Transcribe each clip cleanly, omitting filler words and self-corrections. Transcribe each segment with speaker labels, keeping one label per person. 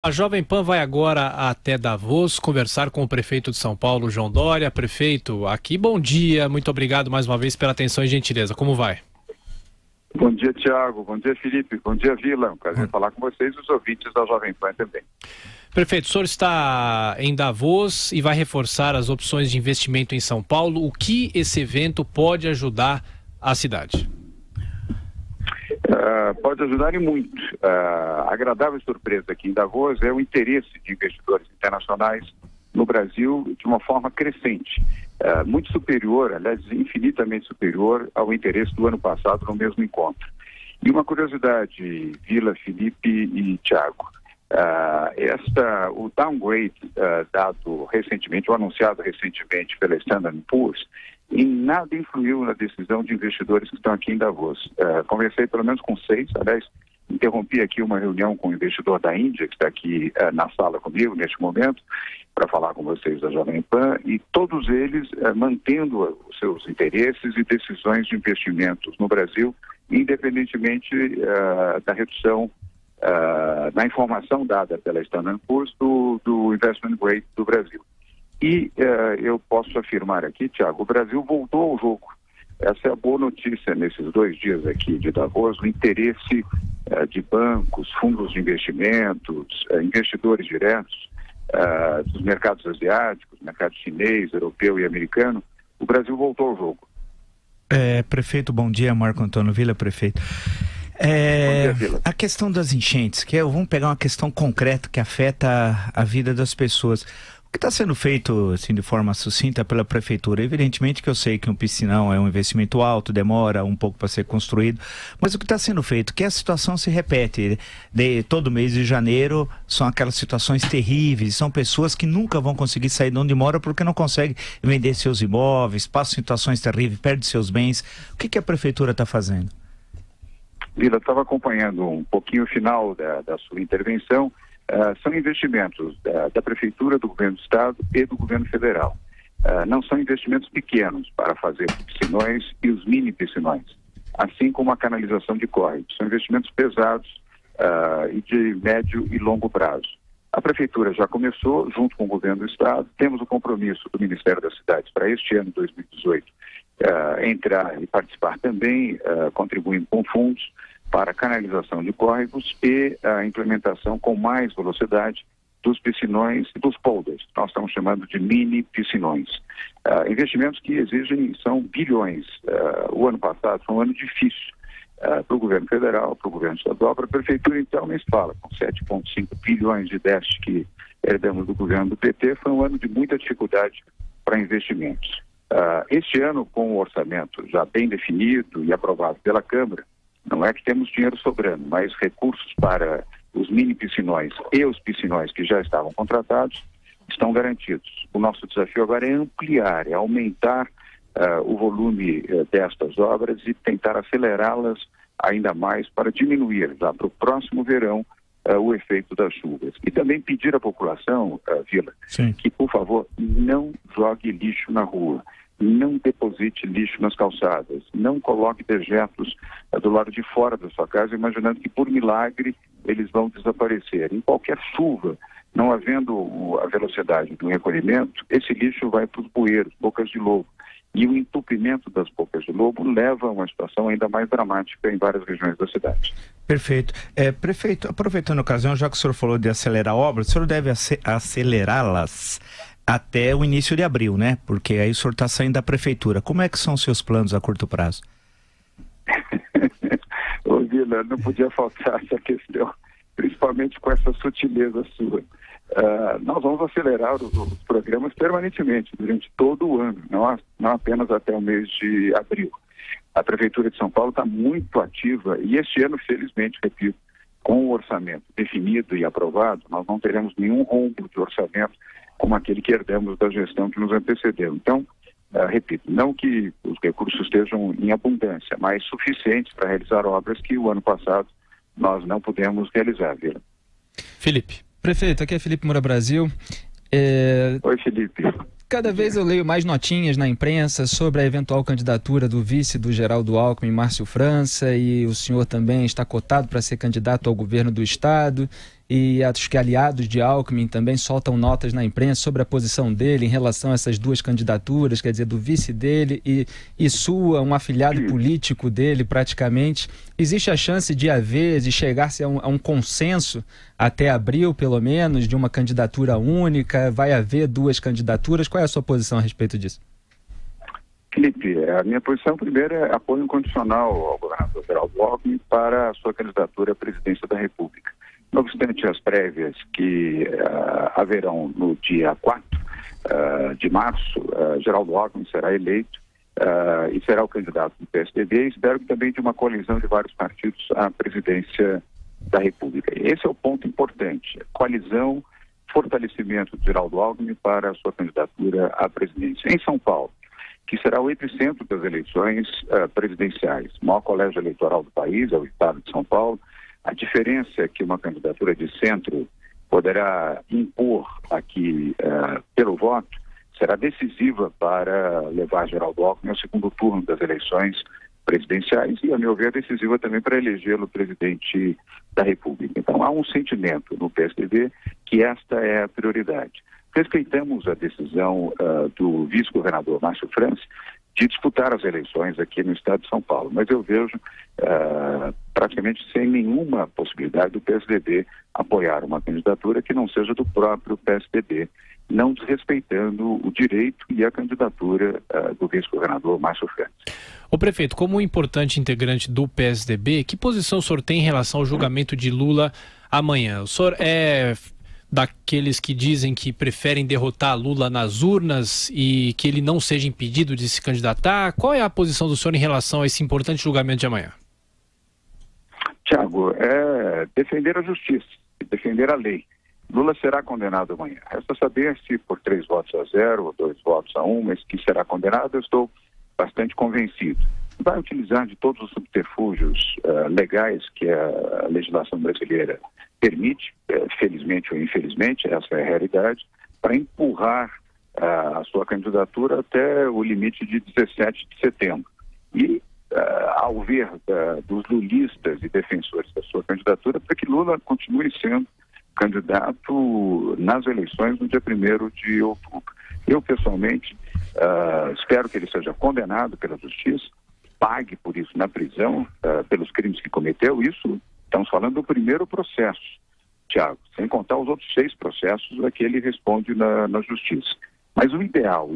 Speaker 1: A Jovem Pan vai agora até Davos conversar com o prefeito de São Paulo, João Dória. Prefeito, aqui, bom dia, muito obrigado mais uma vez pela atenção e gentileza. Como vai?
Speaker 2: Bom dia, Tiago. Bom dia, Felipe. Bom dia, Vila. Um prazer falar com vocês e os ouvintes da Jovem Pan também.
Speaker 1: Prefeito, o senhor está em Davos e vai reforçar as opções de investimento em São Paulo. O que esse evento pode ajudar a cidade?
Speaker 2: Pode ajudar e muito. A agradável surpresa aqui em Davos é o interesse de investidores internacionais no Brasil de uma forma crescente, muito superior, aliás, infinitamente superior ao interesse do ano passado no mesmo encontro. E uma curiosidade, Vila, Felipe e Tiago, o downgrade dado recentemente, ou anunciado recentemente pela Standard & Poor's, em nada influiu na decisão de investidores que estão aqui em Davos. Conversei pelo menos com 6, aliás, interrompi aqui uma reunião com um investidor da Índia, que está aqui na sala comigo neste momento, para falar com vocês da Jovem Pan, e todos eles mantendo os seus interesses e decisões de investimentos no Brasil, independentemente da redução na informação dada pela Standard & Poor's do investment grade do Brasil. E eu posso afirmar aqui, Tiago, o Brasil voltou ao jogo. Essa é a boa notícia nesses 2 dias aqui de Davos, o interesse de bancos, fundos de investimentos, investidores diretos dos mercados asiáticos, mercado chinês, europeu e americano. O Brasil voltou ao jogo.
Speaker 3: Prefeito, bom dia. Marco Antônio Vila, prefeito. A questão das enchentes, vamos pegar uma questão concreta que afeta a vida das pessoas. O que está sendo feito, assim, de forma sucinta pela prefeitura? Evidentemente que eu sei que um piscinão é um investimento alto, demora um pouco para ser construído, mas o que está sendo feito? Que a situação se repete. Todo mês de janeiro são aquelas situações terríveis, são pessoas que nunca vão conseguir sair de onde moram porque não conseguem vender seus imóveis, passam situações terríveis, perdem seus bens. O que a prefeitura está fazendo?
Speaker 2: Vila, estava acompanhando um pouquinho o final da sua intervenção. São investimentos da Prefeitura, do Governo do Estado e do Governo Federal. Não são investimentos pequenos para fazer piscinões e os mini piscinões, assim como a canalização de córregos. São investimentos pesados e de médio e longo prazo. A Prefeitura já começou, junto com o Governo do Estado, temos o compromisso do Ministério das Cidades para este ano, 2018, entrar e participar também, contribuindo com fundos para a canalização de córregos e a implementação com mais velocidade dos piscinões e dos polders. Nós estamos chamando de mini piscinões. Investimentos que são bilhões. O ano passado foi um ano difícil para o governo federal, para o governo estadual, para a prefeitura, então, nem se fala. Com 7,5 bilhões de déficit que herdamos do governo do PT, foi um ano de muita dificuldade para investimentos. Este ano, com o orçamento já bem definido e aprovado pela Câmara, não é que temos dinheiro sobrando, mas recursos para os mini piscinões e os piscinões que já estavam contratados estão garantidos. O nosso desafio agora é ampliar, é aumentar o volume destas obras e tentar acelerá-las ainda mais para diminuir já para o próximo verão o efeito das chuvas. E também pedir à população, Vila, que por favor não jogue lixo na rua. Não deposite lixo nas calçadas, não coloque dejetos do lado de fora da sua casa, imaginando que por milagre eles vão desaparecer. Em qualquer chuva, não havendo a velocidade do recolhimento, esse lixo vai para os bueiros, bocas de lobo. E o entupimento das bocas de lobo leva a uma situação ainda mais dramática em várias regiões da cidade.
Speaker 3: Perfeito. Prefeito, aproveitando a ocasião, já que o senhor falou de acelerar obras, o senhor deve acelerá-las até o início de abril, né? Porque aí o senhor está saindo da prefeitura. Como é que são os seus planos a curto prazo?
Speaker 2: Ô, Vila, não podia faltar essa questão, principalmente com essa sutileza sua. Nós vamos acelerar os programas permanentemente, durante todo o ano, não apenas até o mês de abril. A Prefeitura de São Paulo está muito ativa e este ano, felizmente, repito, com o orçamento definido e aprovado, nós não teremos nenhum rombo de orçamento como aquele que herdamos da gestão que nos antecedeu. Então, repito, não que os recursos estejam em abundância, mas suficientes para realizar obras que o ano passado nós não pudemos realizar, Vila.
Speaker 4: Felipe. Prefeito, aqui é Felipe Moura Brasil.
Speaker 2: Oi, Felipe.
Speaker 4: Cada vez eu leio mais notinhas na imprensa sobre a eventual candidatura do vice do Geraldo Alckmin, Márcio França, e o senhor também está cotado para ser candidato ao governo do estado. e acho que aliados de Alckmin também soltam notas na imprensa sobre a posição dele em relação a essas duas candidaturas, quer dizer, do vice dele e sua, um afiliado político dele praticamente. Existe a chance de chegar-se a um consenso até abril, pelo menos, de uma candidatura única? Vai haver duas candidaturas? Qual é a sua posição a respeito disso?
Speaker 2: Felipe, a minha posição primeiro é apoio incondicional ao governador Geraldo Alckmin para a sua candidatura à presidência da República. Não obstante as prévias que haverão no dia 4 de março, Geraldo Alckmin será eleito e será o candidato do PSDB, e espero que também de uma coalizão de vários partidos à presidência da República. Esse é o ponto importante, coalizão, fortalecimento de Geraldo Alckmin para a sua candidatura à presidência. Em São Paulo, que será o epicentro das eleições presidenciais, o maior colégio eleitoral do país, é o estado de São Paulo. A diferença é que uma candidatura de centro poderá impor aqui pelo voto será decisiva para levar Geraldo Alckmin ao segundo turno das eleições presidenciais e, a meu ver, decisiva também para elegê-lo presidente da República. Então, há um sentimento no PSDB que esta é a prioridade. Respeitamos a decisão do vice-governador Márcio França de disputar as eleições aqui no estado de São Paulo, mas eu vejo praticamente sem nenhuma possibilidade do PSDB apoiar uma candidatura que não seja do próprio PSDB, não desrespeitando o direito e a candidatura do vice-governador Márcio França.
Speaker 1: Ô prefeito, como um importante integrante do PSDB, que posição o senhor tem em relação ao julgamento de Lula amanhã? O senhor é daqueles que dizem que preferem derrotar Lula nas urnas e que ele não seja impedido de se candidatar? Qual é a posição do senhor em relação a esse importante julgamento de amanhã?
Speaker 2: Tiago, é defender a justiça, defender a lei. Lula será condenado amanhã. Resta saber se por 3-0 ou 2-1, mas que será condenado, eu estou bastante convencido. Vai utilizar de todos os subterfúgios legais que a legislação brasileira permite, felizmente ou infelizmente, essa é a realidade, para empurrar a sua candidatura até o limite de 17 de setembro. E, ao ver dos lulistas e defensores da sua candidatura, para que Lula continue sendo candidato nas eleições no dia 1º de outubro. Eu, pessoalmente, espero que ele seja condenado pela justiça, pague por isso na prisão, pelos crimes que cometeu. Isso, estamos falando do primeiro processo, Tiago, sem contar os outros 6 processos a que ele responde na justiça. Mas o ideal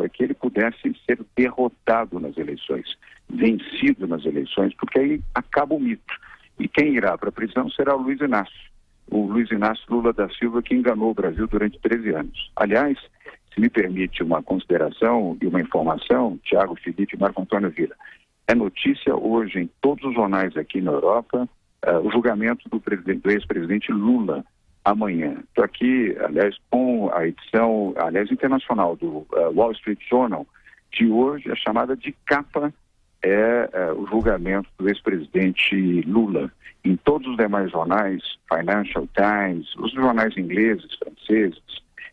Speaker 2: é que ele pudesse ser derrotado nas eleições, vencido nas eleições, porque aí acaba o mito. E quem irá para a prisão será o Luiz Inácio Lula da Silva, que enganou o Brasil durante 13 anos. Aliás, se me permite uma consideração e uma informação, Tiago, Felipe e Marco Antônio Villa, é notícia hoje em todos os jornais aqui na Europa o julgamento do ex-presidente Lula amanhã. Estou aqui, aliás, com a edição, internacional do Wall Street Journal de hoje, a chamada de capa o julgamento do ex-presidente Lula. Em todos os demais jornais, Financial Times, os jornais ingleses, franceses,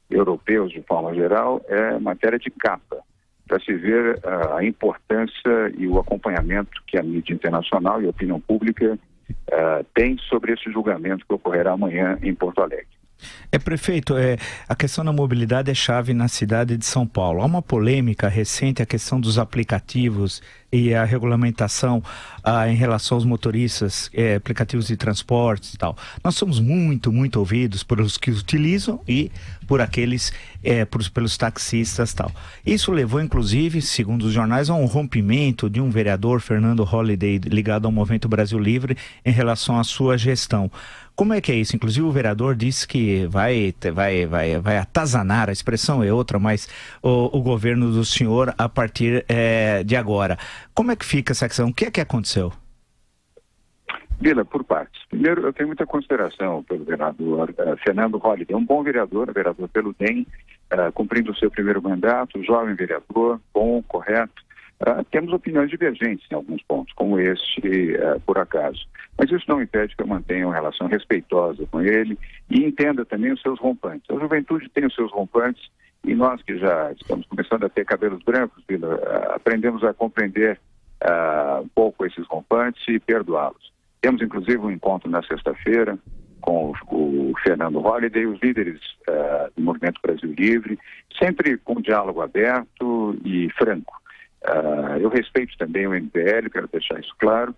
Speaker 2: europeus de forma geral, é matéria de capa, para se ver a importância e o acompanhamento que a mídia internacional e a opinião pública tem sobre esse julgamento que ocorrerá amanhã em Porto Alegre.
Speaker 3: Prefeito, a questão da mobilidade é chave na cidade de São Paulo. Há uma polêmica recente, a questão dos aplicativos e a regulamentação em relação aos motoristas, aplicativos de transportes e tal. Nós somos muito ouvidos por os que utilizam e por aqueles, pelos taxistas e tal. Isso levou, inclusive, segundo os jornais, a um rompimento de um vereador, Fernando Holliday, ligado ao Movimento Brasil Livre, em relação à sua gestão. Como é que é isso? Inclusive o vereador disse que vai atazanar, a expressão é outra, mas o governo do senhor a partir de agora. Como é que fica essa questão? O que é que aconteceu?
Speaker 2: Vila, por partes. Primeiro, eu tenho muita consideração pelo vereador Fernando Holliday, um bom vereador pelo DEM, cumprindo o seu primeiro mandato, jovem vereador, bom, correto. Temos opiniões divergentes em alguns pontos, como este, por acaso. Mas isso não impede que eu mantenha uma relação respeitosa com ele e entenda também os seus rompantes. A juventude tem os seus rompantes e nós que já estamos começando a ter cabelos brancos, Vila, aprendemos a compreender um pouco esses rompantes e perdoá-los. Temos inclusive um encontro na sexta-feira com o Fernando Holliday, os líderes do Movimento Brasil Livre, sempre com diálogo aberto e franco. Eu respeito também o MBL, quero deixar isso claro,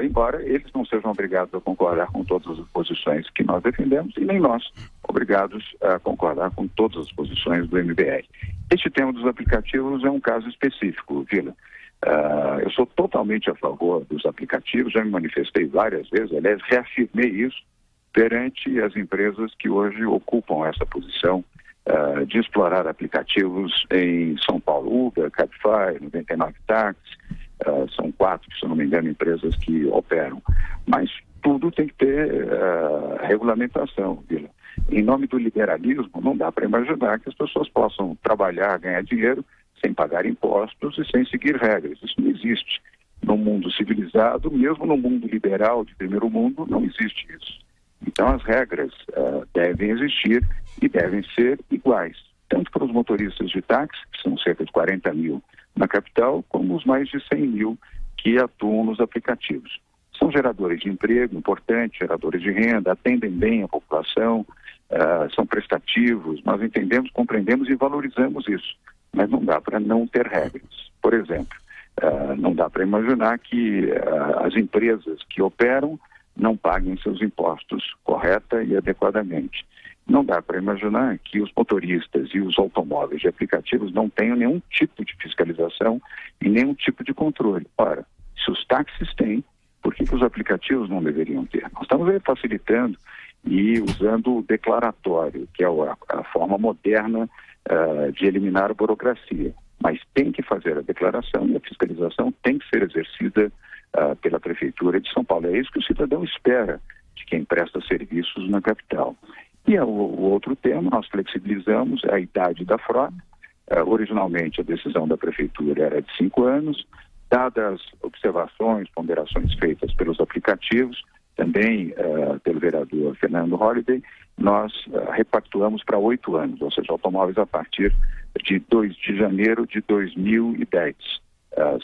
Speaker 2: embora eles não sejam obrigados a concordar com todas as posições que nós defendemos e nem nós obrigados a concordar com todas as posições do MBL. Este tema dos aplicativos é um caso específico, Vila. Eu sou totalmente a favor dos aplicativos, já me manifestei várias vezes, aliás, reafirmei isso perante as empresas que hoje ocupam essa posição de explorar aplicativos em São Paulo, Uber, Cabify, 99 Táxi, são 4, se eu não me engano, empresas que operam. Mas tudo tem que ter regulamentação, Vila. Em nome do liberalismo, não dá para imaginar que as pessoas possam trabalhar, ganhar dinheiro sem pagar impostos e sem seguir regras. Isso não existe. No mundo civilizado, mesmo no mundo liberal de primeiro mundo, não existe isso. Então as regras devem existir e devem ser iguais, tanto para os motoristas de táxi, que são cerca de 40 mil na capital, como os mais de 100 mil que atuam nos aplicativos. São geradores de emprego importantes, geradores de renda, atendem bem a população, são prestativos, nós entendemos, compreendemos e valorizamos isso. Mas não dá para não ter regras. Por exemplo, não dá para imaginar que as empresas que operam não paguem seus impostos correta e adequadamente. Não dá para imaginar que os motoristas e os automóveis de aplicativos não tenham nenhum tipo de fiscalização e nenhum tipo de controle. Ora, se os táxis têm, por que os aplicativos não deveriam ter? Nós estamos aí facilitando e usando o declaratório, que é a forma moderna de eliminar a burocracia. Mas tem que fazer a declaração e a fiscalização tem que ser exercida pela Prefeitura de São Paulo. É isso que o cidadão espera de quem presta serviços na capital. E o outro tema, nós flexibilizamos a idade da frota. Originalmente, a decisão da Prefeitura era de 5 anos. Dadas observações, ponderações feitas pelos aplicativos, também pelo vereador Fernando Holliday, nós repactuamos para 8 anos, ou seja, automóveis a partir de 2 de janeiro de 2010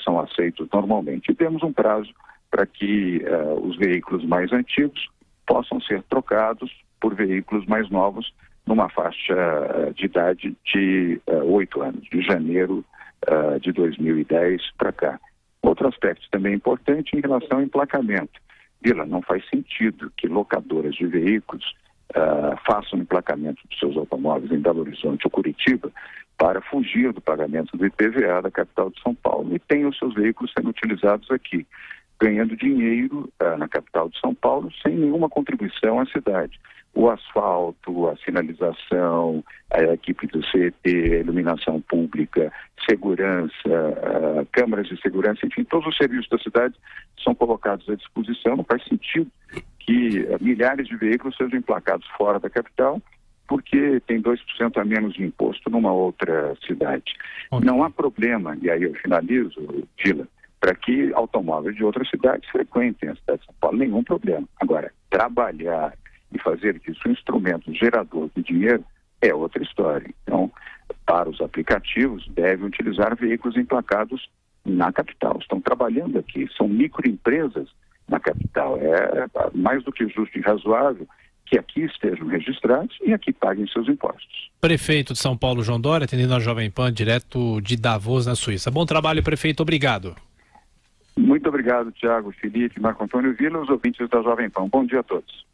Speaker 2: são aceitos normalmente. E temos um prazo para que os veículos mais antigos possam ser trocados por veículos mais novos numa faixa de idade de 8 anos, de janeiro de 2010 para cá. Outro aspecto também importante em relação ao emplacamento. Vila, não faz sentido que locadoras de veículos façam o emplacamento dos seus automóveis em Belo Horizonte ou Curitiba para fugir do pagamento do IPVA da capital de São Paulo e tenham os seus veículos sendo utilizados aqui, ganhando dinheiro na capital de São Paulo sem nenhuma contribuição à cidade. O asfalto, a sinalização, a equipe do CET, iluminação pública, segurança, câmaras de segurança, enfim, todos os serviços da cidade são colocados à disposição. Não faz sentido que milhares de veículos sejam emplacados fora da capital porque tem 2% a menos de imposto numa outra cidade. Não há problema, e aí eu finalizo, Vila, para que automóveis de outras cidades frequentem a cidade de São Paulo, nenhum problema. Agora, trabalhar e fazer disso um instrumento gerador de dinheiro é outra história. Então, para os aplicativos, devem utilizar veículos emplacados na capital. Estão trabalhando aqui, são microempresas na capital. É mais do que justo e razoável que aqui estejam registrados e aqui paguem seus impostos.
Speaker 1: Prefeito de São Paulo, João Dória, atendendo a Jovem Pan, direto de Davos, na Suíça. Bom trabalho, prefeito. Obrigado.
Speaker 2: Muito obrigado, Tiago, Felipe, Marco Antônio Vila, os ouvintes da Jovem Pan. Bom dia a todos.